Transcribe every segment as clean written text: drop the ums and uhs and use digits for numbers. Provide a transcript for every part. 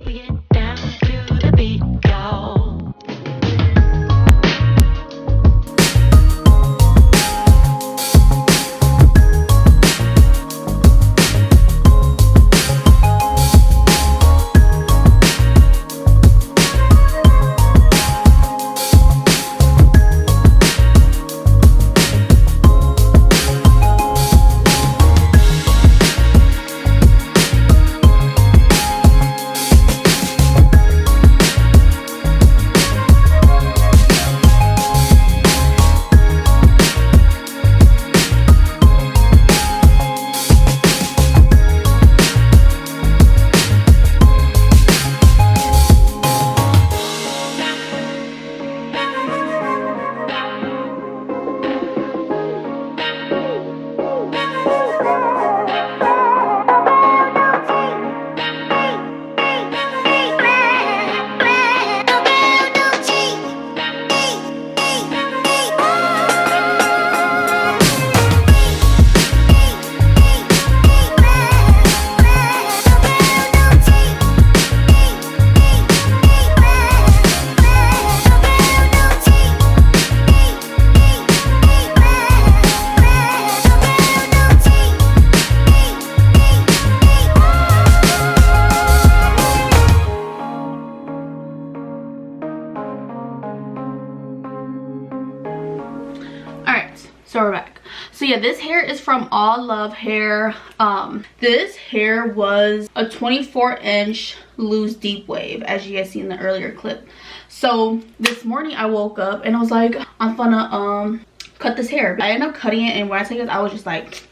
We get down to the beat, y'all. So we're back. So yeah, this hair is from Allove hair. This hair was a 24-inch loose deep wave, as you guys see in the earlier clip. So this morning I woke up and I was like, I'm gonna cut this hair. I ended up cutting it, and when I say this, I was just like,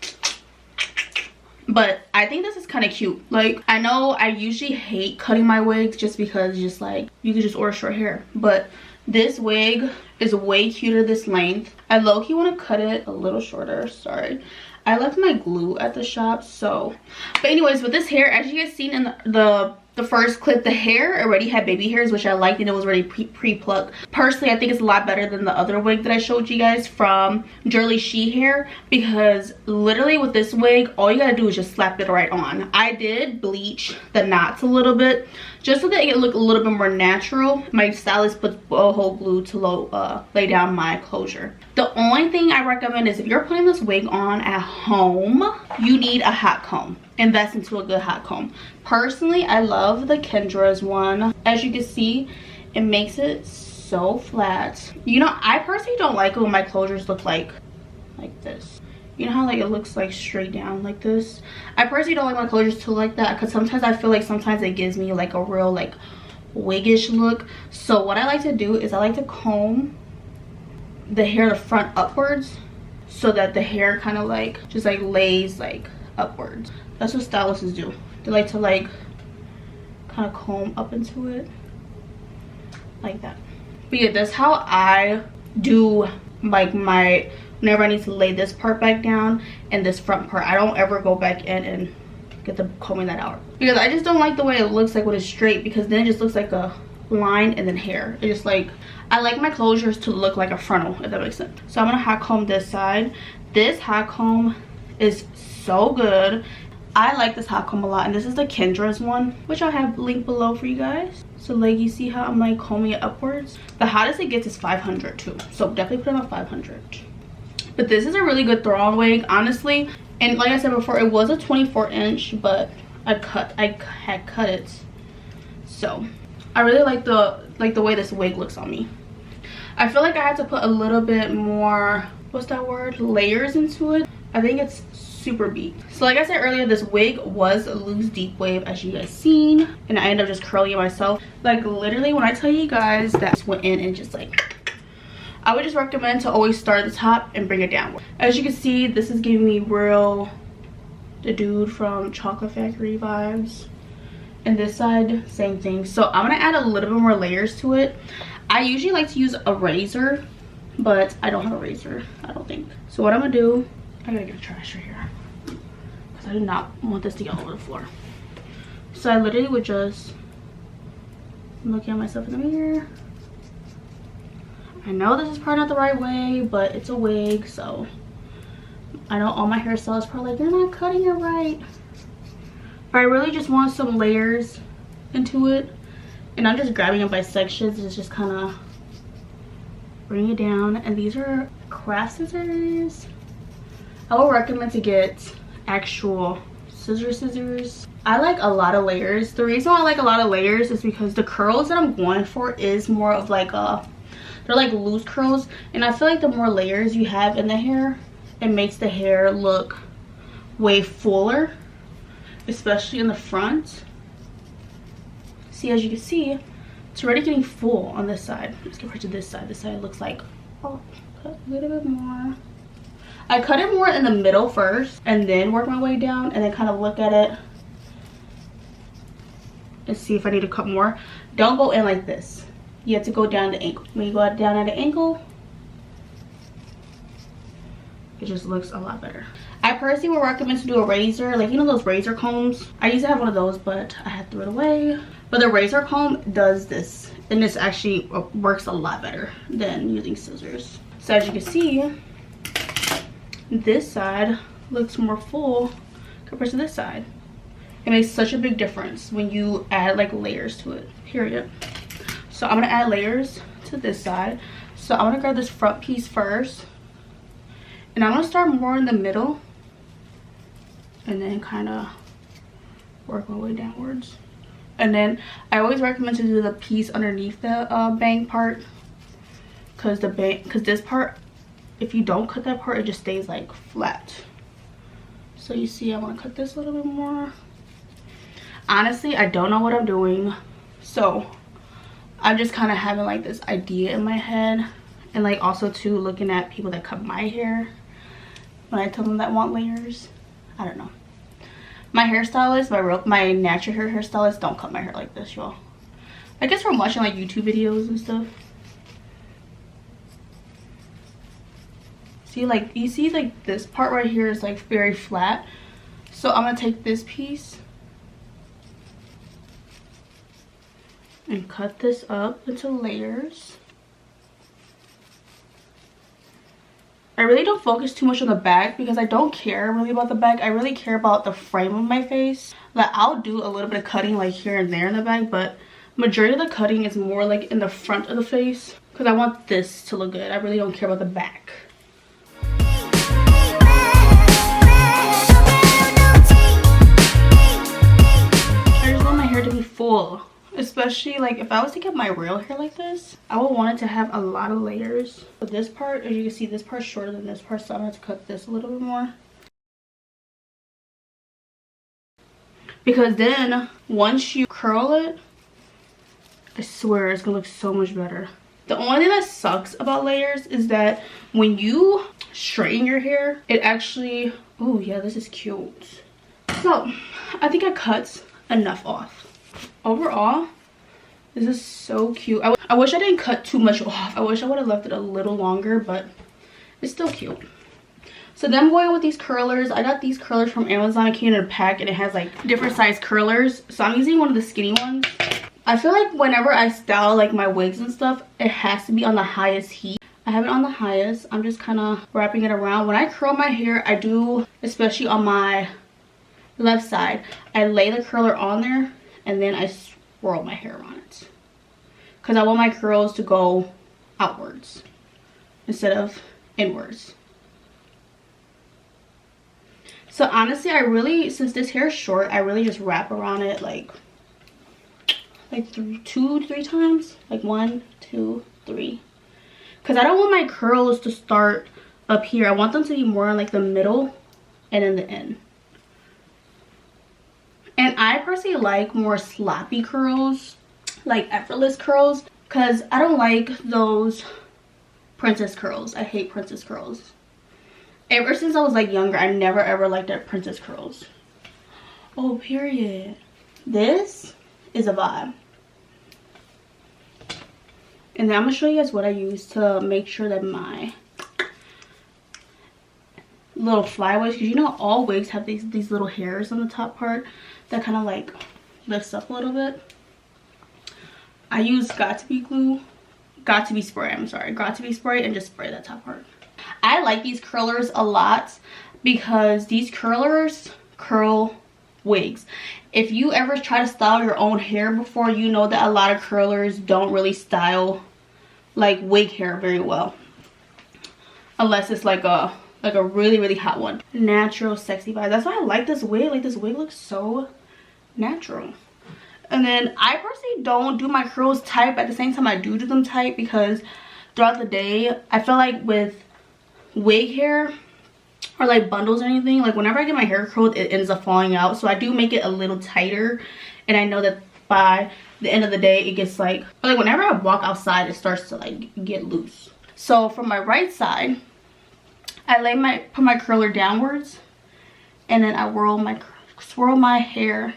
but I think this is kind of cute. Like, I know I usually hate cutting my wigs just because just like you could just order short hair, but this wig is way cuter this length. I low-key want to cut it a little shorter. Sorry, I left my glue at the shop. So but anyways, with this hair, as you guys seen in the first clip, the hair already had baby hairs, which I liked, and it was already pre-plucked. Personally, I think it's a lot better than the other wig that I showed you guys from Girly She Hair, because literally with this wig, all you gotta do is just slap it right on. I did bleach the knots a little bit just so that it look a little bit more natural. My stylist put boho glue to lay down my closure. The only thing I recommend is if you're putting this wig on at home, you need a hot comb. Invest into a good hot comb. Personally, I love the Kendra'S one. As you can see, it makes it so flat. You know, I personally don't like it when my closures look like this. You know how like it looks like straight down like this? I personally don't like my closures to look like that, because sometimes I feel like sometimes it gives me like a real like wiggish look. So what I like to do is I like to comb the hair the front upwards, so that the hair kind of like just like lays like upwards. That's what stylists do. They like to like kind of comb up into it like that. But yeah, that's how I do like my, whenever I need to lay this part back down and this front part. I don't ever go back in and get the combing that out, because I just don't like the way it looks like when it's straight, because then it just looks like a line and then hair. It just like, I like my closures to look like a frontal, if that makes sense. So I'm gonna hot comb this side. This hot comb is so good. I like this hot comb a lot, and this is the Kendra'S one, which I'll have linked below for you guys. So like you see how I'm like combing it upwards. The hottest it gets is 500 too, so definitely put it on 500. But this is a really good throw on wig, honestly. And like I said before, it was a 24-inch, but I had cut it. So I really like the way this wig looks on me. I feel like I had to put a little bit more, what's that word, layers into it. I think it's super beat. So like I said earlier, this wig was a loose deep wave, as you guys seen, and I ended up just curling it myself. Like literally, when I tell you guys that I just went in and just like, I would just recommend to always start at the top and bring it down. As you can see, this is giving me real the dude from Chocolate Factory vibes, and this side same thing. So I'm gonna add a little bit more layers to it. I usually like to use a razor, but I don't have a razor, I don't think. So what I'm gonna do, I gotta get a trash right here, because I do not want this to get all over the floor. So I literally would just, I'm looking at myself in the mirror. I know this is probably not the right way, but it's a wig, so I know all my hairstylists probably like, you're not cutting it right. But I really just want some layers into it, and I'm just grabbing it by sections. It's just kind of bring it down. And these are craft scissors. I would recommend to get actual scissors. I like a lot of layers. The reason why I like a lot of layers is because the curls that I'm going for is more of like they're like loose curls, and I feel like the more layers you have in the hair, it makes the hair look way fuller, especially in the front. See, as you can see, it's already getting full on this side. Let's compare to this side. This side looks like, oh, cut a little bit more. I cut it more in the middle first and then work my way down, and then kind of look at it and see if I need to cut more. Don't go in like this. You have to go down the ankle. When you go down at the ankle, it just looks a lot better. I personally would recommend to do a razor, like, you know those razor combs? I used to have one of those, but I had to throw it away. But the razor comb does this, and this actually works a lot better than using scissors. So as you can see, this side looks more full compared to this side. It makes such a big difference when you add like layers to it, period. So I'm gonna add layers to this side. So I'm gonna grab this front piece first, and I'm gonna start more in the middle and then kind of work my way downwards. And then I always recommend to do the piece underneath the bang part, because this part, if you don't cut that part, it just stays like flat. So you see, I want to cut this a little bit more. Honestly, I don't know what I'm doing, so I'm just kind of having like this idea in my head, and like also too looking at people that cut my hair when I tell them that I want layers. I don't know. My hairstylist, my natural hair hairstylist, don't cut my hair like this, y'all. I guess from watching like YouTube videos and stuff. See, like, you see like this part right here is like very flat. So I'm gonna take this piece and cut this up into layers. I really don't focus too much on the back because I don't care really about the back. I really care about the frame of my face. Like, I'll do a little bit of cutting like here and there in the back, but majority of the cutting is more like in the front of the face because I want this to look good. I really don't care about the back. I just want my hair to be full. Especially like if I was to get my real hair like this, I would want it to have a lot of layers. But this part, as you can see, this part's shorter than this part, so I'm gonna have to cut this a little bit more. Because then once you curl it, I swear it's gonna look so much better. The only thing that sucks about layers is that when you straighten your hair, it actually, oh yeah, this is cute. So I think I cut enough off. Overall, this is so cute. I wish I didn't cut too much off. I wish I would have left it a little longer, but it's still cute. So then I'm going with these curlers. I got these curlers from Amazon. It came in a pack and it has like different size curlers. So I'm using one of the skinny ones. I feel like whenever I style like my wigs and stuff, it has to be on the highest heat. I have it on the highest. I'm just kind of wrapping it around. When I curl my hair, I do, especially on my left side, I lay the curler on there and then I swirl my hair on it, because I want my curls to go outwards instead of inwards. So honestly, I really, since this hair is short, I really just wrap around it like 2 to 3 times, like 1, 2, 3, because I don't want my curls to start up here. I want them to be more in like the middle and in the end. And I personally like more sloppy curls, like effortless curls, because I don't like those princess curls. I hate princess curls. Ever since I was like younger, I never ever liked that princess curls. Oh, period. This is a vibe. And then I'm going to show you guys what I use to make sure that my little flyaways, because you know all wigs have these little hairs on the top part that kind of like lifts up a little bit. I use Got To Be glue, Got To Be spray, I'm sorry, Got To Be spray, and just spray that top part. I like these curlers a lot because these curlers curl wigs. If you ever try to style your own hair before, you know that a lot of curlers don't really style like wig hair very well, unless it's like a really hot one. Natural sexy vibe. That's why I like this wig. Like, this wig looks so natural. And then I personally don't do my curls tight, but at the same time I do them tight, because throughout the day I feel like with wig hair or like bundles or anything, like whenever I get my hair curled, it ends up falling out. So I do make it a little tighter, and I know that by the end of the day it gets like whenever I walk outside, it starts to like get loose. So from my right side, I put my curler downwards, and then I swirl my hair,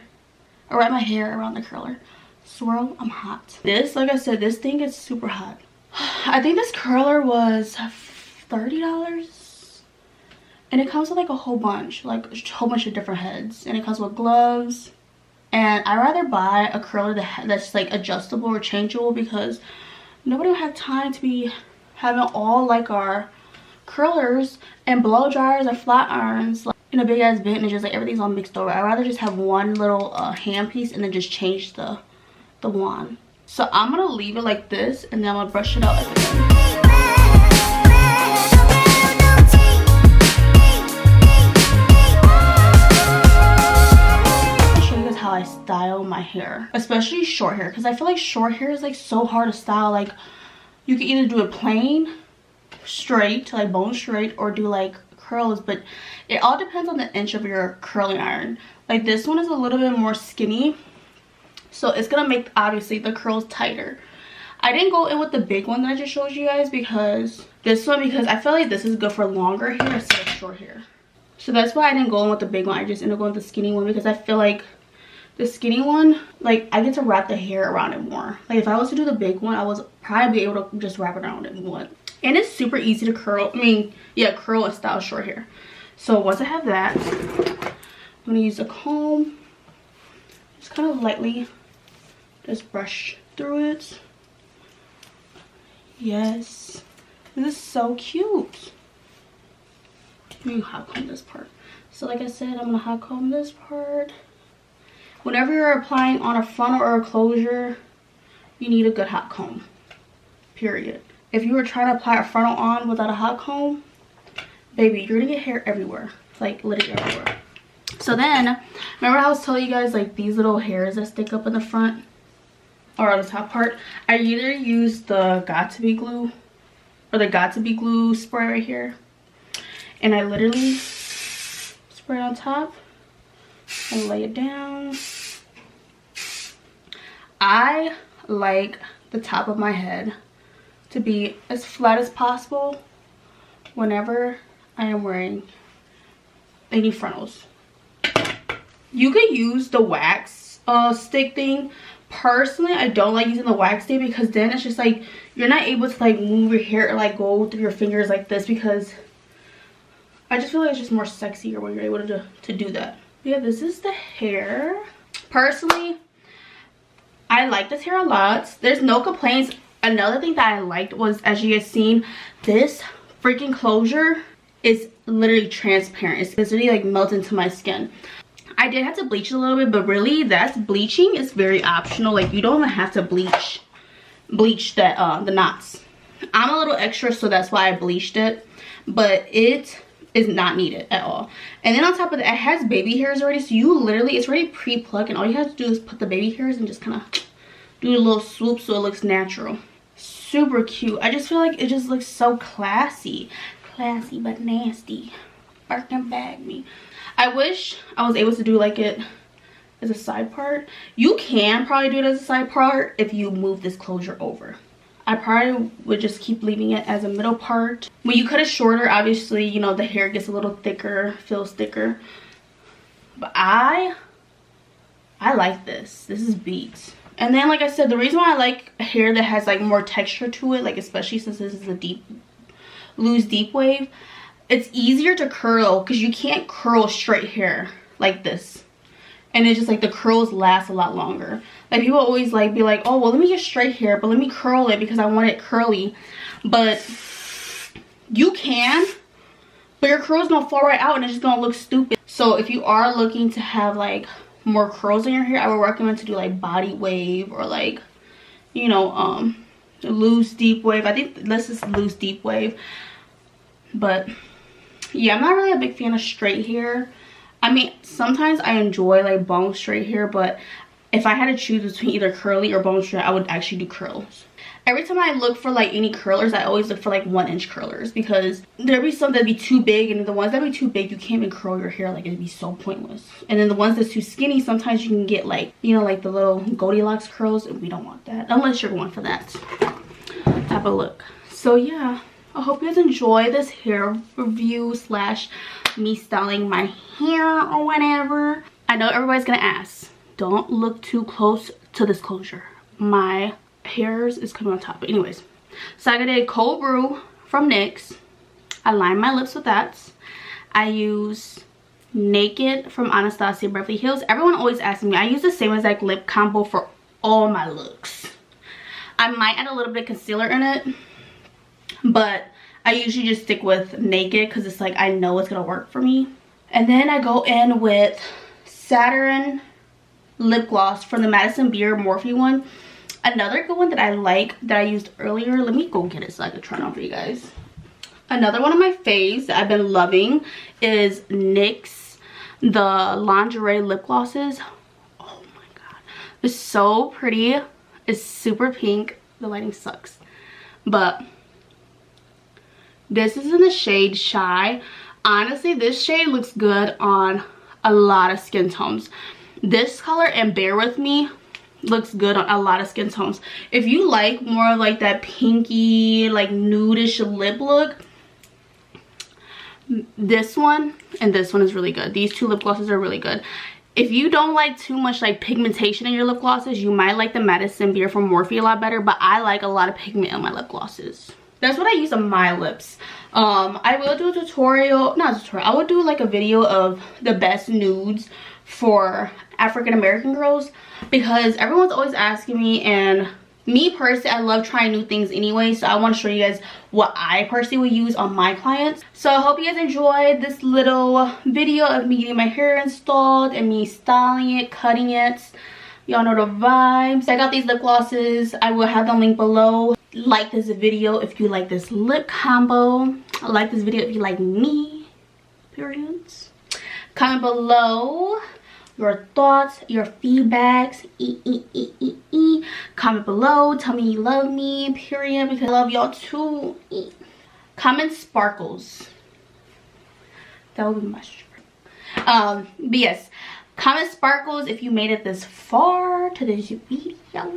or wrap my hair around the curler. Swirl. I'm hot. This, like I said, this thing is super hot. I think this curler was $30, and it comes with like a whole bunch of different heads, and it comes with gloves. And I rather buy a curler that's like adjustable or changeable, because nobody will have time to be having all like our curlers and blow dryers or flat irons like in a big ass bin, and just like everything's all mixed over. I'd rather just have one little hand piece and then just change the wand. So I'm gonna leave it like this, and then I'm gonna brush it out again. I'll show you guys how I style my hair, especially short hair, because I feel like short hair is like so hard to style. Like, you can either do it plain straight, like bone straight, or do like curls, but it all depends on the inch of your curling iron. Like, this one is a little bit more skinny, so it's gonna make obviously the curls tighter. I didn't go in with the big one that I just showed you guys, because I feel like this is good for longer hair instead of short hair. So that's why I didn't go in with the big one. I just ended up going with the skinny one, because I feel like the skinny one, like, I get to wrap the hair around it more. Like, if I was to do the big one, I was probably able to just wrap it around it more. And it's super easy to curl. Curl and style short hair. So once I have that, I'm gonna use a comb. Just kind of lightly just brush through it. Yes. This is so cute. Let me hot comb this part. So like I said, I'm gonna hot comb this part. Whenever you're applying on a frontal or a closure, you need a good hot comb. Period. If you were trying to apply a frontal on without a hot comb, baby, you're gonna get hair everywhere. Like, literally everywhere. So then, remember how I was telling you guys, like, these little hairs that stick up in the front or on the top part? I either use the Got2b glue or the Got2b glue spray right here, and I literally spray it on top and lay it down. I like the top of my head to be as flat as possible whenever I am wearing any frontals. You could use the wax stick thing. Personally, I don't like using the wax stick, because then it's just like you're not able to like move your hair or like go through your fingers like this, because I just feel like it's just more sexier when you're able to do that. But yeah, this is the hair. Personally, I like this hair a lot. There's no complaints. Another thing that I liked was, as you guys seen, this freaking closure is literally transparent. It's literally like melts into my skin. I did have to bleach it a little bit, but really that's bleaching is very optional. Like, you don't even have to bleach that the knots. I'm a little extra, so that's why I bleached it, but it is not needed at all. And then on top of that, it has baby hairs already, so you literally, it's already pre-plucked, and all you have to do is put the baby hairs and just kind of do a little swoop so it looks natural. Super cute. I just feel like it just looks so classy but nasty. Birkin bag me. I wish I was able to do like it as a side part. You can probably do it as a side part if you move this closure over. I probably would just keep leaving it as a middle part. When you cut it shorter, obviously, you know, the hair gets a little thicker, feels thicker. But I like this. This is beats. And then, like I said, the reason why I like hair that has like more texture to it, like especially since this is a loose deep wave, it's easier to curl because you can't curl straight hair like this. And it's just like the curls last a lot longer. Like, people always like be like, oh, well, let me get straight hair, but let me curl it because I want it curly. But you can, but your curls gonna fall right out and it's just gonna look stupid. So if you are looking to have like more curls in your hair, I would recommend to do like body wave or like, you know, loose deep wave. I think this is loose deep wave. But yeah, I'm not really a big fan of straight hair. I mean, sometimes I enjoy like bone straight hair, but if I had to choose between either curly or bone straight, I would actually do curls. Every time I look for like any curlers, I always look for like 1-inch curlers, because there'd be some that'd be too big, and the ones that'd be too big, you can't even curl your hair. Like, it'd be so pointless. And then the ones that's too skinny, sometimes you can get like, you know, like the little Goldilocks curls, and we don't want that unless you're going for that type of look. So yeah, I hope you guys enjoy this hair review slash me styling my hair or whatever. I know everybody's gonna ask, don't look too close to this closure. My hairs is coming on top. But anyways, so I got a cold brew from NYX. I line my lips with that. I use Naked from Anastasia Beverly Hills. Everyone always asks me, I use the same exact lip combo for all my looks. I might add a little bit of concealer in it, but I usually just stick with Naked because it's like I know it's gonna work for me. And then I go in with Saturn lip gloss from the Madison Beer Morphe one. Another good one that I like that I used earlier, let me go get it so I can try it on for you guys. Another one of my faves that I've been loving is NYX, the lingerie lip glosses. Oh my god, it's so pretty. It's super pink. The lighting sucks, but this is in the shade Shy. Honestly, this shade looks good on a lot of skin tones. This color and Bear With Me looks good on a lot of skin tones. If you like more of like that pinky, like nudish lip look, this one and this one is really good. These two lip glosses are really good. If you don't like too much like pigmentation in your lip glosses, you might like the Madison Beer from Morphe a lot better, but I like a lot of pigment in my lip glosses. That's what I use on my lips. I will do a tutorial, not a tutorial, I will do like a video of the best nudes for African American girls, because everyone's always asking me, and me personally, I love trying new things anyway, so I want to show you guys what I personally would use on my clients. So I hope you guys enjoyed this little video of me getting my hair installed and me styling it, cutting it. Y'all know the vibes. Check out these lip glosses. I will have the link below. Like this video if you like this lip combo. Like this video if you like me, period. Comment below your thoughts, your feedbacks. Comment below, tell me you love me, period, because I love y'all too. Comment sparkles. That would be my shirt. But yes, comment sparkles if you made it this far to this video.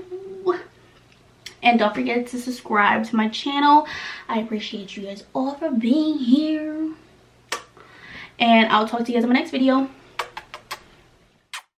And don't forget to subscribe to my channel. I appreciate you guys all for being here. And I'll talk to you guys in my next video.